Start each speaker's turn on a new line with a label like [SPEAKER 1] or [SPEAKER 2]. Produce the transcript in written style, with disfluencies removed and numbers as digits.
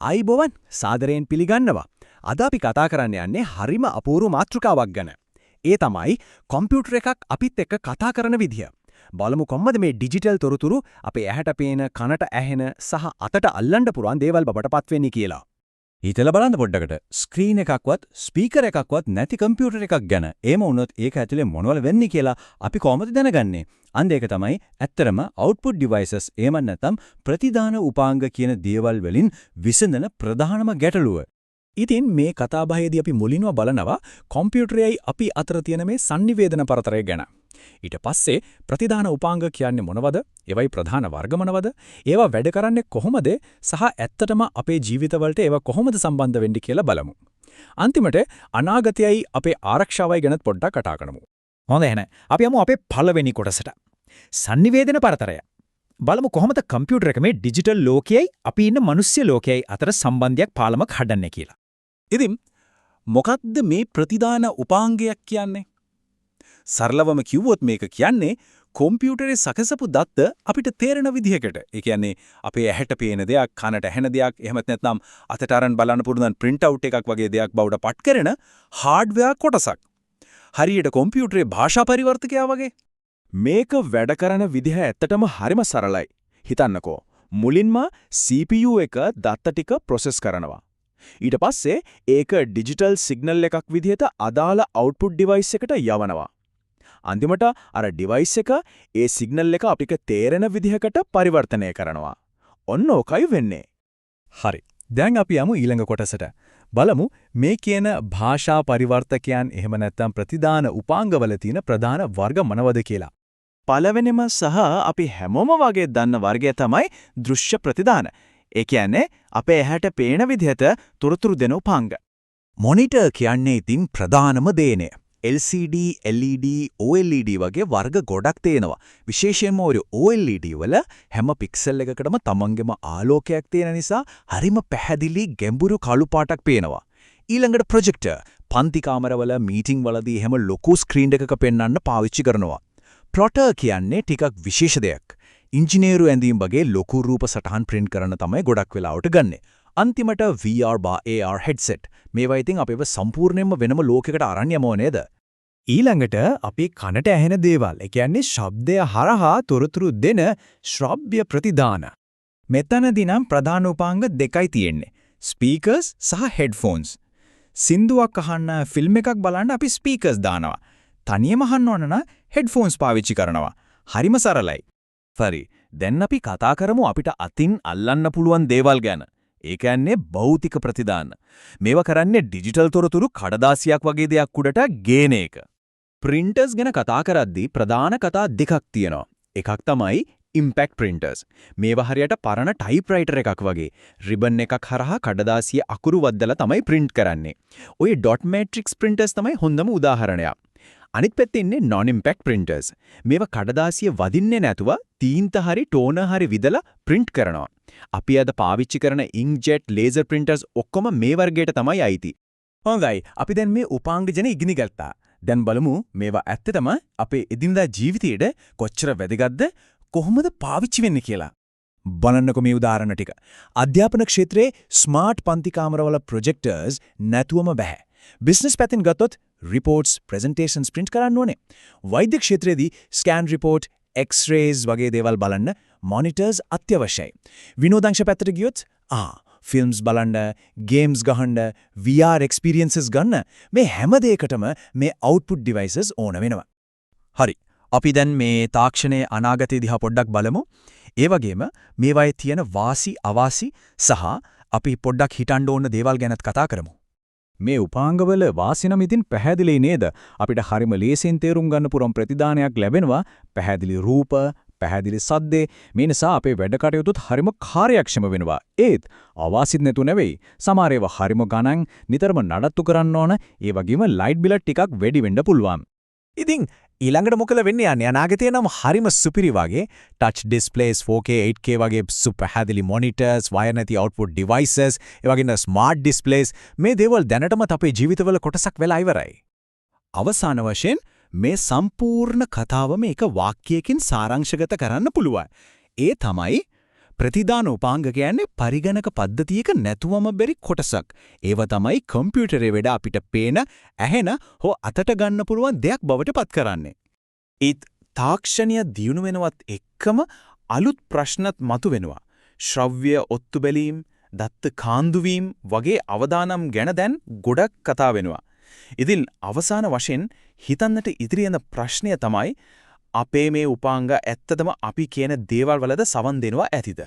[SPEAKER 1] ආයිබෝවන් සාදරයෙන් පිළිගන්නවා. අද අපි කතා කරන්න යන්නේ හරිම අපූර්ව මාතෘකාවක් ගැන. ඒ තමයි කම්පියුටර් එකක් අපිත් එක්ක කතා කරන විදිය. බලමු කොහොමද මේ ඩිජිටල් තොරතුරු අපේ ඇහැට පේන, කනට ඇහෙන සහ අතට අල්ලන්න පුරන් දේවල් බවට පත් වෙන්නේ කියලා.
[SPEAKER 2] හිතලා බලන්න පොඩ්ඩකට ස්ක්‍රීන් එකක්වත් ස්පීකර් එකක්වත් නැති කම්පියුටර් එකක් ගැන. එහෙම වුණොත් ඒක ඇතුලේ මොනවල වෙන්නේ කියලා අපි කොහොමද දැනගන්නේ? අන්න ඒක තමයි ඇත්තරම output devices එහෙම නැත්නම් ප්‍රතිදාන උපාංග කියන දේවල් වලින් විසඳන ප්‍රධානම ගැටලුව.
[SPEAKER 1] ඉතින් මේ කතාබහේදී අපි මුලින්ම බලනවා කම්පියුටරයයි අපි අතර තියෙන මේ sannivedana පරතරය ගැන. ඊට පස්සේ ප්‍රතිදාන උපාංග කියන්නේ මොනවද? ඒවයි ප්‍රධාන වර්ග මොනවද? ඒවා වැඩ කරන්නේ කොහොමද? සහ ඇත්තටම අපේ ජීවිතවලට ඒවා කොහොමද සම්බන්ධ වෙන්නේ කියලා බලමු. අන්තිමට අනාගතයයි අපේ ආරක්ෂාවයි ගැනත් පොඩ්ඩක් කතා කරමු.
[SPEAKER 2] හොඳයි එහෙනම් අපි යමු අපේ පළවෙනි කොටසට. sannivedana පරතරය. බලමු කොහොමද කම්පියුටර් එක මේ ඩිජිටල් ලෝකයයි අපි ඉන්න මිනිස්සු ලෝකයයි අතර සම්බන්ධයක් පාලමක් හදන්නේ කියලා.
[SPEAKER 1] ඉතින් මොකක්ද මේ ප්‍රතිදාන උපාංගයක් කියන්නේ? සරලවම කිව්වොත් මේක කියන්නේ කම්පියුටරේ සකසපු දත්ත අපිට තේරෙන විදිහකට. ඒ කියන්නේ අපේ ඇහැට පේන දෙයක්, කනට ඇහෙන දෙයක්, එහෙමත් නැත්නම් අතට අරන් බලන්න පුළුවන් print out එකක් වගේ දෙයක් බවට පත් කරන හાર્ඩ්වෙයාර් කොටසක්. හරියට කම්පියුටරේ භාෂා පරිවර්තකයා වගේ. මේක වැඩ කරන විදිහ ඇත්තටම හරිම සරලයි. හිතන්නකෝ. මුලින්ම CPU එක දත්ත ටික process කරනවා. ඊට පස්සේ ඒක ඩිජිටල් සිග්නල් එකක් විදිහට අදාළ output device එකට යවනවා. අන්තිමට අර device එක ඒ සිග්නල් එක අපිට තේරෙන විදිහකට පරිවර්තනය කරනවා. ඔන්න ඕකයි වෙන්නේ.
[SPEAKER 2] හරි. දැන් අපි යමු ඊළඟ කොටසට. බලමු මේ කියන භාෂා පරිවර්තකයන් එහෙම නැත්නම් ප්‍රතිදාන උපාංගවල තියෙන ප්‍රධාන වර්ග මොනවද කියලා.
[SPEAKER 1] පළවෙනිම සහ අපි හැමෝම වගේ දන්න වර්ගය තමයි දෘශ්‍ය ප්‍රතිදාන. ඒ කියන්නේ අපේ ඇහැට පේන විදිහට තොරතුරු දෙන උපාංග.
[SPEAKER 2] මොනිටර් කියන්නේ ඉතින් ප්‍රධානම දේනේ. LCD, LED, OLED වගේ වර්ග ගොඩක් තියෙනවා. විශේෂයෙන්ම ඔය OLED වල හැම පික්සල් එකකටම තමන්ගේම ආලෝකයක් තියෙන නිසා හරිම පැහැදිලි ගැඹුරු කළු පාටක් පේනවා. ඊළඟට ප්‍රොජෙක්ටර් පන්ති කාමරවල මීටින් වලදී හැම ලොකු ස්ක්‍රීන් එකක පෙන්වන්න පාවිච්චි කරනවා. ප්ලොටර් කියන්නේ ටිකක් විශේෂ දෙයක්. ඉංජිනේරු ඇඳීම් වගේ ලොකු රූප සටහන් print කරන තමයි ගොඩක් වෙලාවට ගන්නෙ. අන්තිමට VR බා AR headset. මේවා ඉතින් අපිව සම්පූර්ණයෙන්ම වෙනම ලෝකයකට අරන් යමෝ නේද?
[SPEAKER 1] ඊළඟට අපි කනට ඇහෙන දේවල්, ඒ කියන්නේ ශබ්දය හරහා තොරතුරු දෙන ශ්‍රව්‍ය ප්‍රතිදාන. මෙතනදී නම් ප්‍රධාන උපාංග දෙකයි තියෙන්නේ. ස්පීකර්ස් සහ හෙඩ්ෆෝන්ස්. සින්දුවක් අහන්න, ෆිල්ම් එකක් බලන්න අපි ස්පීකර්ස් දානවා. තනියම අහන්න ඕන නම් හෙඩ්ෆෝන්ස් පාවිච්චි කරනවා. හරිම සරලයි.
[SPEAKER 2] හරි. දැන් අපි කතා කරමු අපිට අතින් අල්ලන්න පුළුවන් දේවල් ගැන. ඒ කියන්නේ භෞතික ප්‍රතිදාන. මේවා කරන්නේ ඩිජිටල් තොරතුරු කඩදාසියක් වගේ දෙයක් උඩට ගේන එක. printers ගැන කතා කරද්දී ප්‍රධාන කතා දෙකක් තියෙනවා. එකක් තමයි impact printers. මේවා හරියට පරණ typewriter එකක් වගේ ribbon එකක් හරහා කඩදාසිය අකුරු වද්දලා තමයි print කරන්නේ. ඔය dot matrix printers තමයි හොඳම උදාහරණය. අනිත් පැත්තේ ඉන්නේ non impact printers. මේවා කඩදාසිය වදින්නේ නැතුව තීන්ත හරි ටෝනර් හරි විදලා print කරනවා. අපි අද පාවිච්චි කරන inkjet laser printers ඔක්කොම මේ වර්ගයට තමයි අයිති.
[SPEAKER 1] හොඳයි. අපි දැන් මේ උපාංග ගැන ඉගෙන ගත්තා. දැන් බලමු මේවා ඇත්තටම අපේ එදිනදා ජීවිතයේ කොච්චර වැදගත්ද, කොහොමද පාවිච්චි වෙන්නේ කියලා. බලන්නකො මේ උදාහරණ ටික. අධ්‍යාපන ක්ෂේත්‍රයේ ස්මාර්ට් පන්ති කාමරවල ප්‍රොජෙක්ටර්ස් නැතුවම බෑ. බිස්නස් පැත්තෙන් ගත්තොත් reports, presentations print කරන්න ඕනේ. වෛද්‍ය ක්ෂේත්‍රයේදී scan report, x-rays වගේ දේවල් බලන්න monitors අත්‍යවශ්‍යයි. විනෝදාංශ පැත්තට ගියොත් films බලන්න, games ගහන්න, VR experiences ගන්න මේ හැම දෙයකටම මේ output devices ඕන වෙනවා.
[SPEAKER 2] හරි. අපි දැන් මේ තාක්ෂණයේ අනාගතය දිහා පොඩ්ඩක් බලමු. ඒ වගේම මේවායේ තියෙන වාසි අවාසි සහ අපි පොඩ්ඩක් හිතන්න ඕන දේවල් ගැනත් කතා කරමු.
[SPEAKER 1] මේ උපාංගවල වාසිනම් ඉතින් පැහැදිලි නේද? අපිට හරිම ලේසියෙන් තේරුම් ගන්න පුරම් ප්‍රතිදානයක් ලැබෙනවා. පැහැදිලි රූප, පැහැදිලි සද්දේ. මේ නිසා අපේ වැඩ කටයුතුත් හරිම කාර්යක්ෂම වෙනවා. ඒත් අවාසිත් නැතු නෙවෙයි. සමහර ඒවා හරිම ගණන් නිතරම නඩත්තු කරන්න ඕන. ඒ වගේම ලයිට් බිල ටිකක් වැඩි වෙන්න පුළුවන්. ඉතින් ඊළඟට මොකද වෙන්නේ යන්නේ? අනාගතේ නම් හරිම සුපිරි වගේ touch displays 4K 8K වගේ පැහැදිලි monitors, wire නැති output devices, ඒ වගේම smart displays මේ දේවල් දැනටමත් අපේ ජීවිතවල කොටසක් වෙලා ඉවරයි. අවසාන වශයෙන් මේ සම්පූර්ණ කතාව මේක වාක්‍යයකින් සාරාංශගත කරන්න පුළුවන්. ඒ තමයි ප්‍රතිදාන උපාංග කියන්නේ පරිගණක පද්ධතියක නැතුවම බැරි කොටසක්. ඒව තමයි කම්පියුටරේ වැඩ අපිට පේන, ඇහෙන, හෝ අතට ගන්න පුළුවන් දෙයක් බවට පත් කරන්නේ.
[SPEAKER 2] ඒත් තාක්ෂණය දියුණු වෙනවත් එක්කම අලුත් ප්‍රශ්නත් මතුවෙනවා. ශ්‍රව්‍ය ඔත්තු බැලීම්, දත්ත කාන්දු වීම වගේ අවදානම් ගැන දැන් ගොඩක් කතා වෙනවා. ඉතින් අවසාන වශයෙන් හිතන්නට ඉදිරි යන ප්‍රශ්නය තමයි අපේ මේ උපාංග ඇත්තටම අපි කියන දේවල් වලද සවන් දෙනවා ඇතිද?